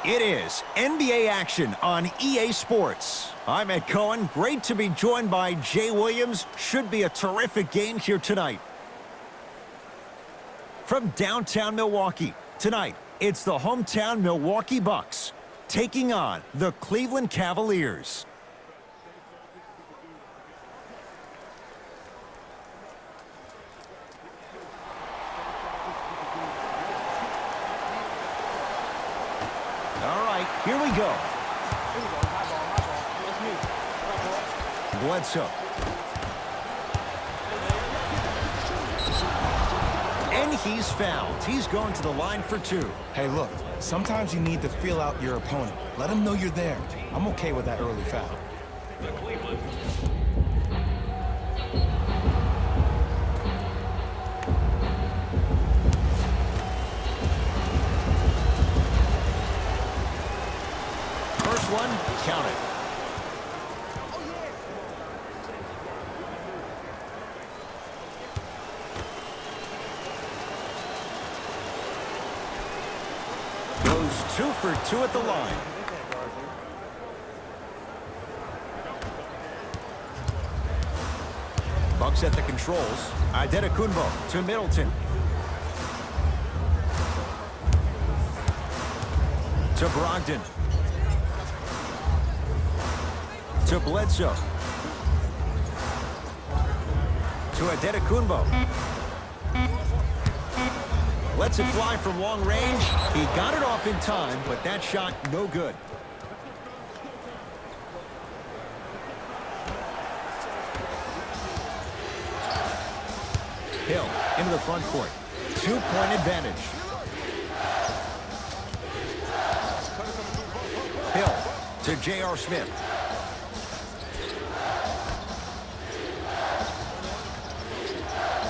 It is NBA action on EA Sports. I'm Ed Cohen. Great to be joined by Jay Williams. Should be a terrific game here tonight. From downtown Milwaukee, tonight, it's the hometown Milwaukee Bucks taking on the Cleveland Cavaliers. All right, here we go. Bledsoe. And he's fouled. He's going to the line for two. Hey, look, sometimes you need to feel out your opponent. Let him know you're there. I'm okay with that early foul. First one, count it. Goes 2 for 2 at the line. Bucks at the controls. Antetokounmpo to Middleton. To Brogdon. To Bledsoe. To Antetokounmpo. Lets it fly from long range. He got it off in time, but that shot no good. Hill into the front court. 2-point advantage. Hill to J.R. Smith.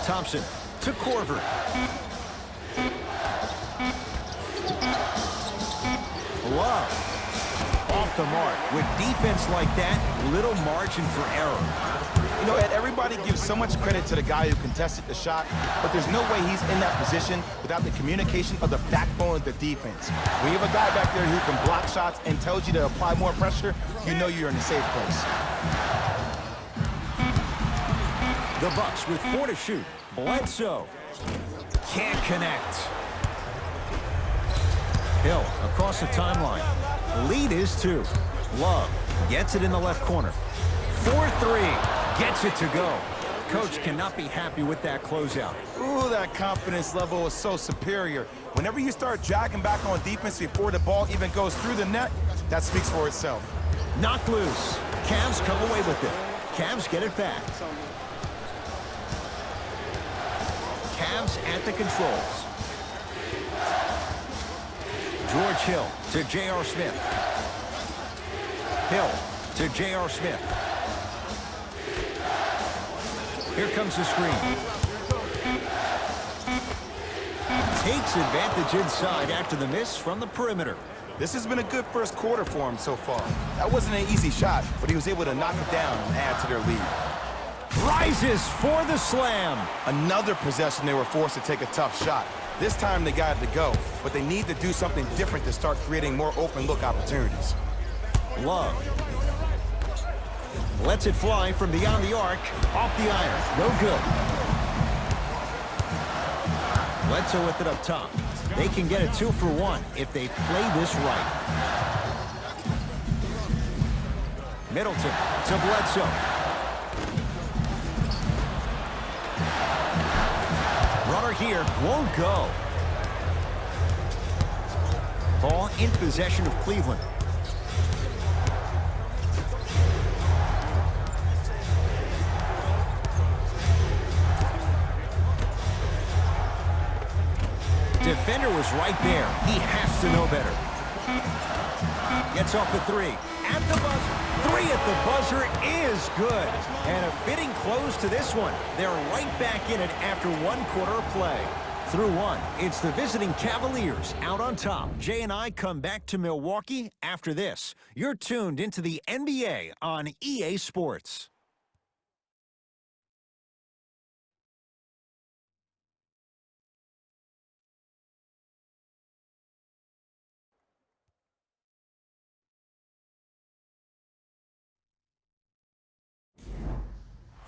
Thompson to Korver. Love off the mark. With defense like that, little margin for error. You know, Ed, everybody gives so much credit to the guy who contested the shot, but there's no way he's in that position without the communication of the backbone of the defense. When you have a guy back there who can block shots and tells you to apply more pressure, you know you're in a safe place. The Bucks with 4 to shoot. Bledsoe can't connect. Hill across the timeline. Lead is 2. Love gets it in the left corner. 4-3 gets it to go. Coach cannot be happy with that closeout. Ooh, that confidence level is so superior. Whenever you start dragging back on defense before the ball even goes through the net, that speaks for itself. Knocked loose. Cavs come away with it. Cavs get it back. Cavs at the controls. George Hill to J.R. Smith. Hill to J.R. Smith. Here comes the screen. Takes advantage inside after the miss from the perimeter. This has been a good first quarter for him so far. That wasn't an easy shot, but he was able to knock it down and add to their lead. Rises for the slam. Another possession they were forced to take a tough shot. This time they got it to go, but they need to do something different to start creating more open look opportunities. Love lets it fly from beyond the arc, off the iron, no good. Bledsoe with it up top. They can get a 2 for 1 if they play this right. Middleton to Bledsoe. Runner here won't go. Ball in possession of Cleveland. Defender was right there. He has to know better. Gets off the 3. At the buzzer. 3 at the buzzer is good. And a fitting close to this one. They're right back in it after 1 quarter of play. Through 1, it's the visiting Cavaliers out on top. Jay and I come back to Milwaukee after this. You're tuned into the NBA on EA Sports.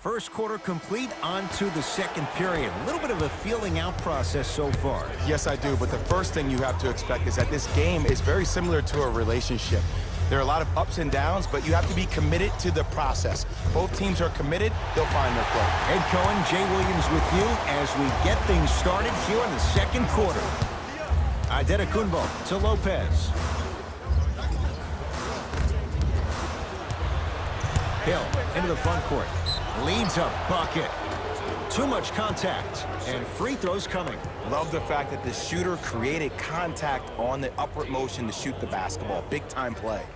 First quarter complete, on to the second period. A little bit of a feeling out process so far. Yes, I do, but the first thing you have to expect is that this game is very similar to a relationship. There are a lot of ups and downs, but you have to be committed to the process. Both teams are committed, they'll find their flow. Ed Cohen, Jay Williams with you as we get things started here in the second quarter. Antetokounmpo to Lopez. Hill into the front court. Leads a bucket. Too much contact, and free throws coming. Love the fact that the shooter created contact on the upward motion to shoot the basketball. Big time play.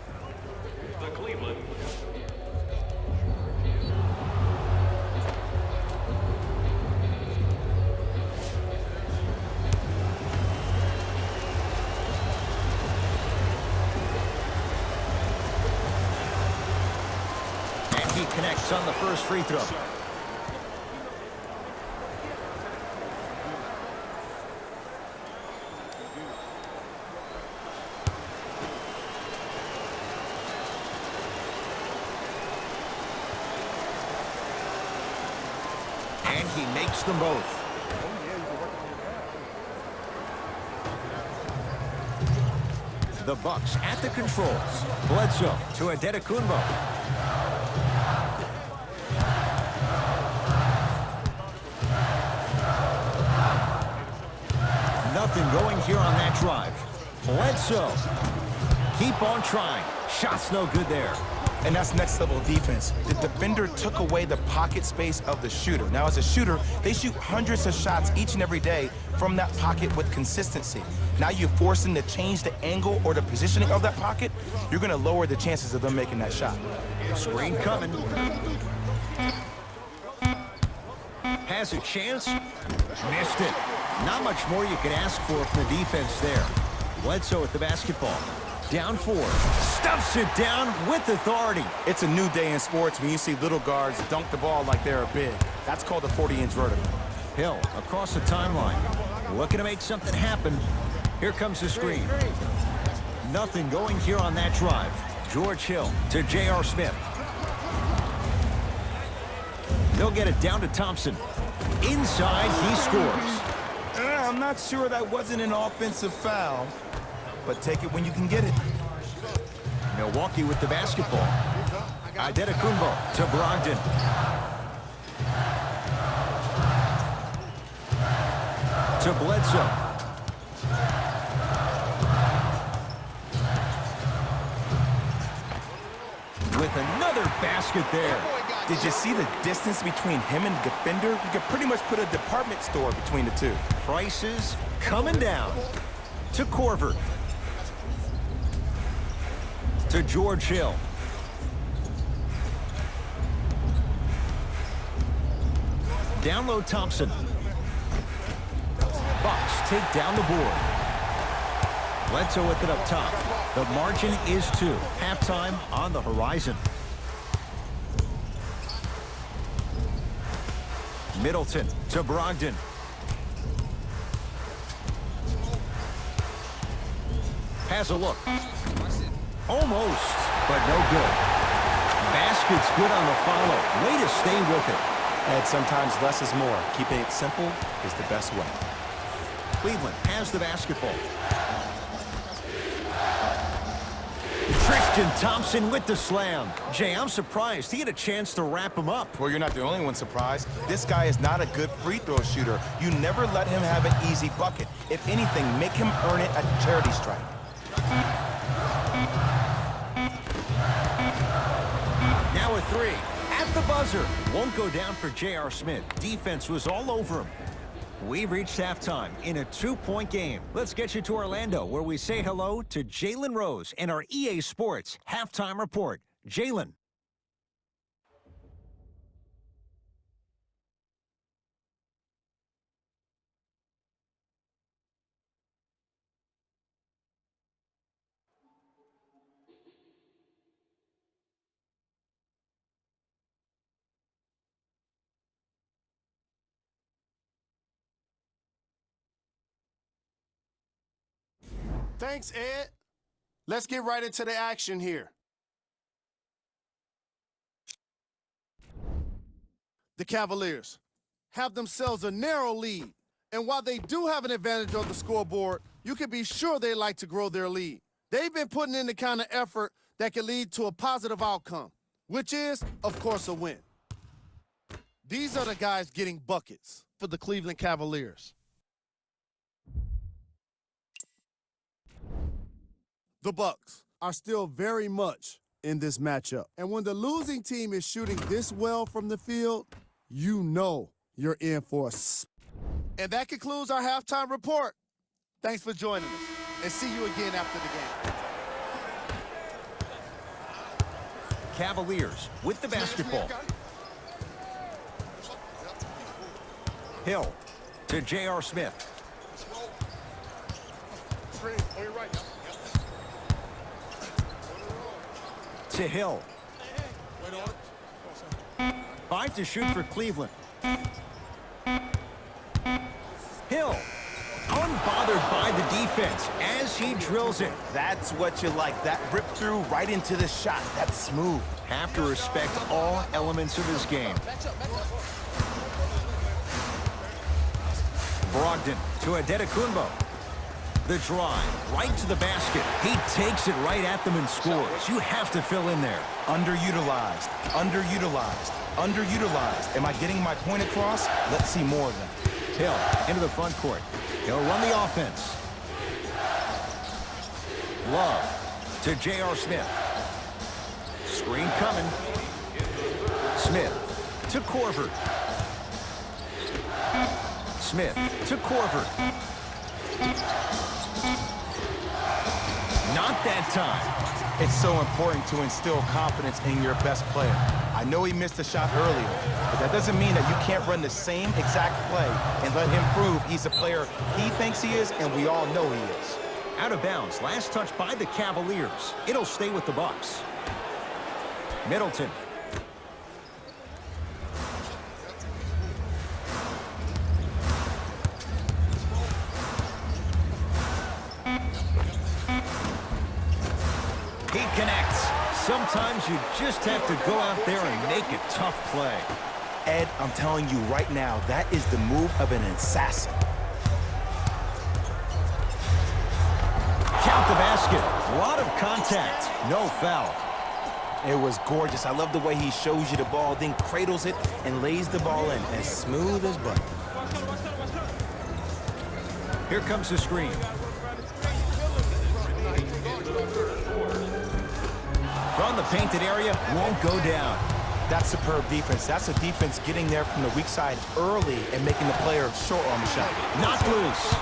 And he connects on the first free throw. And he makes them both. The Bucks at the controls. Bledsoe to Antetokounmpo. Nothing going here on that drive. Bledsoe. Keep on trying. Shot's no good there. And that's next level defense. The defender took away the pocket space of the shooter. Now, as a shooter, they shoot hundreds of shots each and every day from that pocket with consistency. Now you force them to change the angle or the positioning of that pocket, you're going to lower the chances of them making that shot. Screen coming. Has a chance. Missed it. Not much more you can ask for from the defense there. Bledsoe with the basketball. Down 4. Stuffs it down with authority. It's a new day in sports when you see little guards dunk the ball like they're big. That's called a 40-inch vertical. Hill across the timeline. Looking to make something happen. Here comes the screen. Nothing going here on that drive. George Hill to J.R. Smith. They'll get it down to Thompson. Inside, he scores. I'm not sure that wasn't an offensive foul, but take it when you can get it. Milwaukee with the basketball. Antetokounmpo to Brogdon. To Bledsoe. With another basket there. Did you see the distance between him and the defender? You could pretty much put a department store between the two. Prices coming down. To Corver. To George Hill. Down low Thompson. Bucks take down the board. Bledsoe with it up top. The margin is 2. Halftime on the horizon. Middleton to Brogdon. Has a look. Almost, but no good. Basket's good on the follow. Way to stay with it. And sometimes less is more. Keeping it simple is the best way. Cleveland has the basketball. Tristan Thompson with the slam. Jay, I'm surprised he had a chance to wrap him up. Well, you're not the only one surprised. This guy is not a good free throw shooter. You never let him have an easy bucket. If anything, make him earn it at the charity stripe. Now a 3. At the buzzer. Won't go down for J.R. Smith. Defense was all over him. We've reached halftime in a 2-point game. Let's get you to Orlando, where we say hello to Jalen Rose and our EA Sports Halftime Report. Jalen. Thanks, Ed. Let's get right into the action here. The Cavaliers have themselves a narrow lead. And while they do have an advantage on the scoreboard, you can be sure they like to grow their lead. They've been putting in the kind of effort that can lead to a positive outcome, which is, of course, a win. These are the guys getting buckets for the Cleveland Cavaliers. The Bucks are still very much in this matchup. And when the losing team is shooting this well from the field, you know you're in for a And that concludes our halftime report. Thanks for joining us, and see you again after the game. Cavaliers with the basketball. Hill to J.R. Smith. To Hill. 5 to shoot for Cleveland. Hill, unbothered by the defense as he drills it. That's what you like. That rip through right into the shot. That's smooth. Have to respect all elements of his game. Brogdon to Adetokunbo. The drive, right to the basket. He takes it right at them and scores. You have to fill in there. Underutilized, underutilized, underutilized. Am I getting my point across? Let's see more of them. Hill into the front court. He'll run the offense. Love to J.R. Smith. Screen coming. Smith to Korver. Smith to Korver. Not that time. It's so important to instill confidence in your best player. I know he missed a shot earlier, but that doesn't mean that you can't run the same exact play and let him prove he's a player he thinks he is, and we all know he is. Out of bounds. Last touch by the Cavaliers. It'll stay with the Bucks. Middleton. He connects. Sometimes you just have to go out there and make a tough play. Ed, I'm telling you right now, that is the move of an assassin. Count the basket. A lot of contact. No foul. It was gorgeous. I love the way he shows you the ball, then cradles it and lays the ball in as smooth as butter. Here comes the screen. From the painted area, won't go down. That's superb defense. That's a defense getting there from the weak side early and making the player short on the shot. Not loose.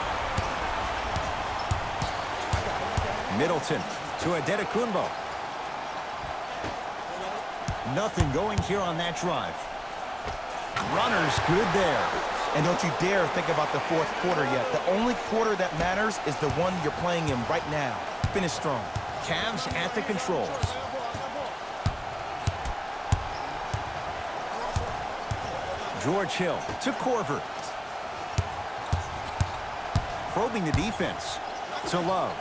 Middleton to Adetokunbo. Nothing going here on that drive. Runner's good there. And don't you dare think about the fourth quarter yet. The only quarter that matters is the one you're playing in right now. Finish strong. Cavs at the controls. George Hill to Korver. Probing the defense to Love.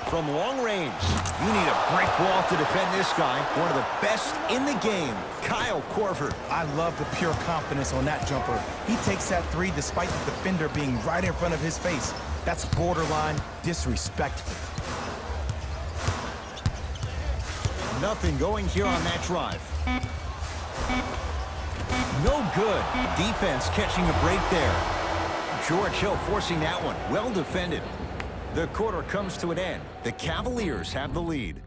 From long range, you need a brick wall to defend this guy. One of the best in the game, Kyle Korver. I love the pure confidence on that jumper. He takes that three despite the defender being right in front of his face. That's borderline disrespectful. Nothing going here on that drive. No good. Defense catching a break there. George Hill forcing that one. Well defended. The quarter comes to an end. The Cavaliers have the lead.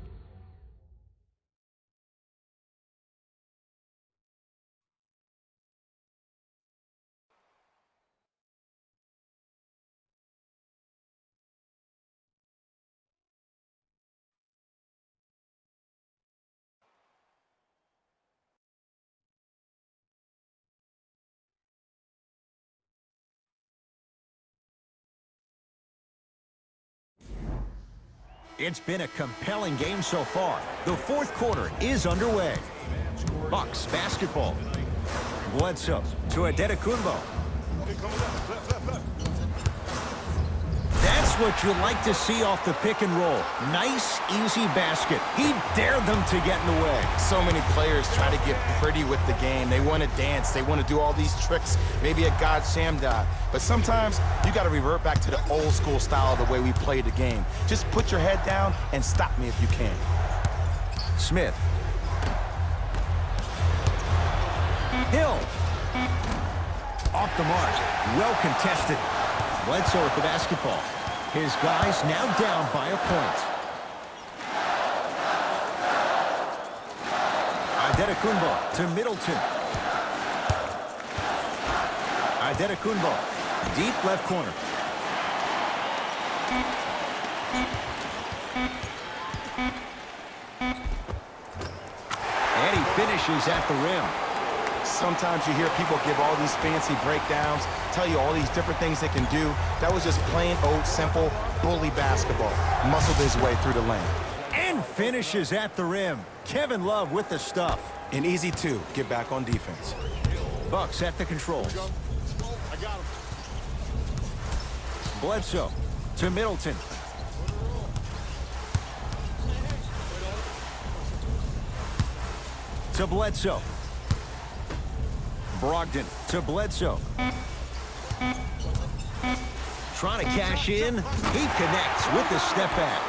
It's been a compelling game so far. The fourth quarter is underway. Bucks basketball. Bledsoe to Adetokunbo. That's what you like to see off the pick and roll. Nice, easy basket. He dared them to get in the way. So many players try to get pretty with the game. They want to dance. They want to do all these tricks, maybe a God sham dive. But sometimes you got to revert back to the old school style of the way we play the game. Just put your head down and stop me if you can. Smith. Hill. Off the mark. Well contested. Bledsoe with the basketball. His guys now down by a point. Adetokunbo to Middleton. Adetokunbo. Deep left corner. And he finishes at the rim. Sometimes you hear people give all these fancy breakdowns, tell you all these different things they can do. That was just plain old simple bully basketball. Muscled his way through the lane. And finishes at the rim. Kevin Love with the stuff. And easy to get back on defense. Bucks at the controls. I got him. Bledsoe to Middleton. To Bledsoe. Brogdon to Bledsoe. Trying to cash in. He connects with the step back.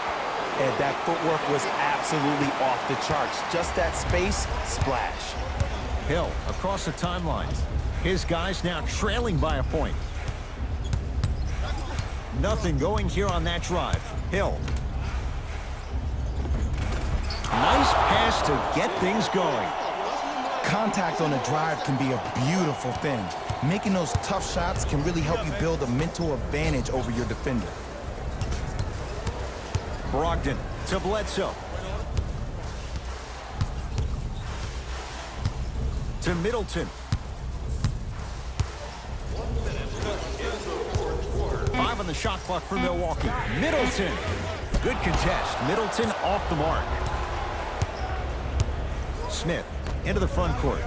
And that footwork was absolutely off the charts. Just that space, splash. Hill across the timeline. His guys now trailing by a point. Nothing going here on that drive. Hill. Nice pass to get things going. Contact on a drive can be a beautiful thing. Making those tough shots can really help you build a mental advantage over your defender. Brogdon to Bledsoe. To Middleton. 5 on the shot clock for Milwaukee. Middleton. Good contest. Middleton off the mark. Smith into the front court.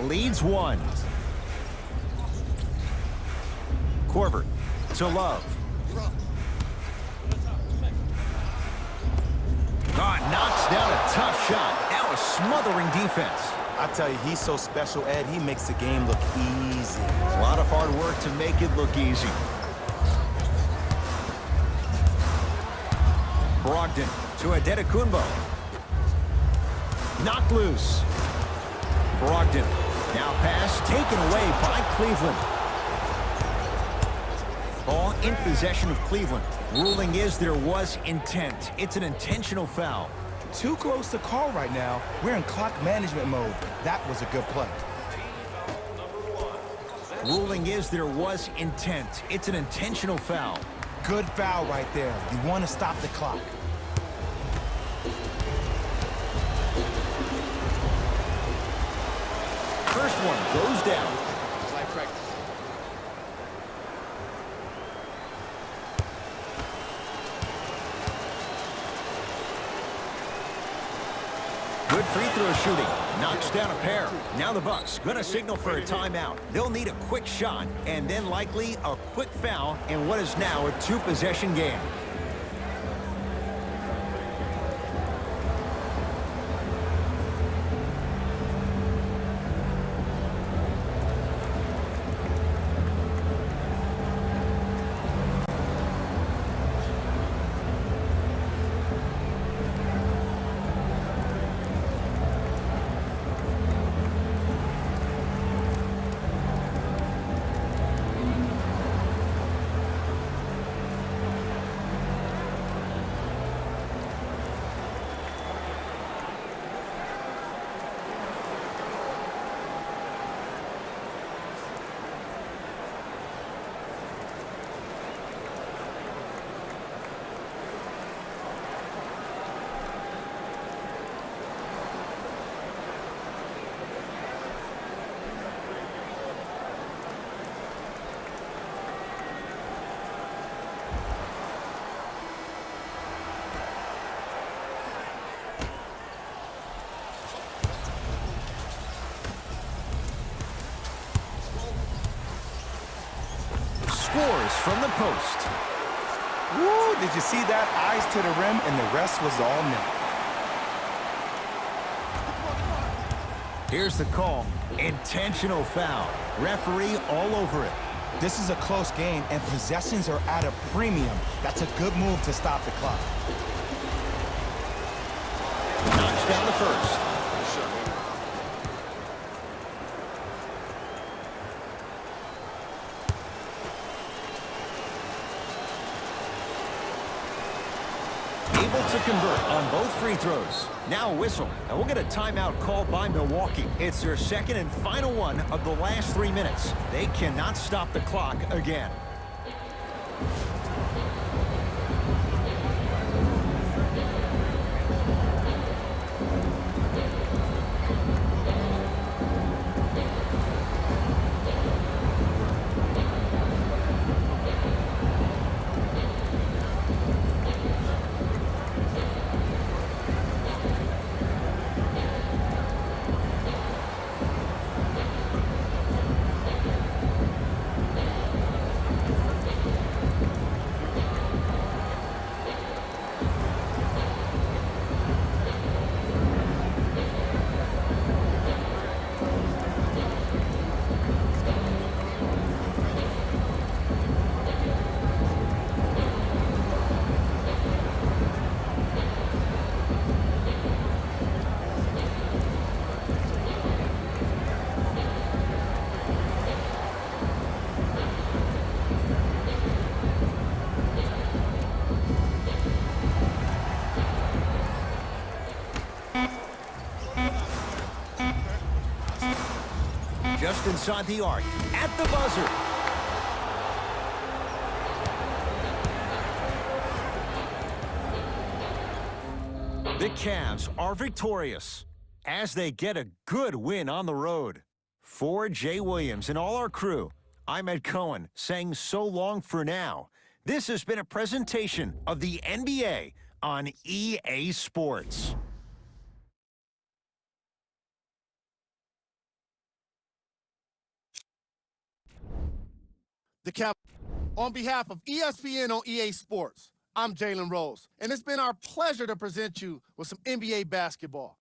Leads 1. Korver to Love. Knocks down a tough shot. Now a smothering defense. I tell you, he's so special, Ed. He makes the game look easy. A lot of hard work to make it look easy. Brogdon to Adetokunbo. Knocked loose. Brogdon. Now pass taken away by Cleveland. Ball in possession of Cleveland. Ruling is there was intent. It's an intentional foul. Too close to call right now. We're in clock management mode. That was a good play. Ruling is there was intent. It's an intentional foul. Good foul right there. You want to stop the clock. First one goes down. Good free throw shooting. Knocks down a pair. Now the Bucks gonna signal for a timeout. They'll need a quick shot and then likely a quick foul in what is now a 2-possession game. Scores from the post. Woo, did you see that? Eyes to the rim, and the rest was all net. Here's the call. Intentional foul. Referee all over it. This is a close game, and possessions are at a premium. That's a good move to stop the clock. Knocks down the first. Able to convert on both free throws. Now a whistle, and we'll get a timeout called by Milwaukee. It's their second and final one of the last 3 minutes. They cannot stop the clock again. Just inside the arc, at the buzzer. The Cavs are victorious as they get a good win on the road. For Jay Williams and all our crew, I'm Ed Cohen saying so long for now. This has been a presentation of the NBA on EA Sports. On behalf of ESPN on EA Sports, I'm Jalen Rose, and it's been our pleasure to present you with some NBA basketball.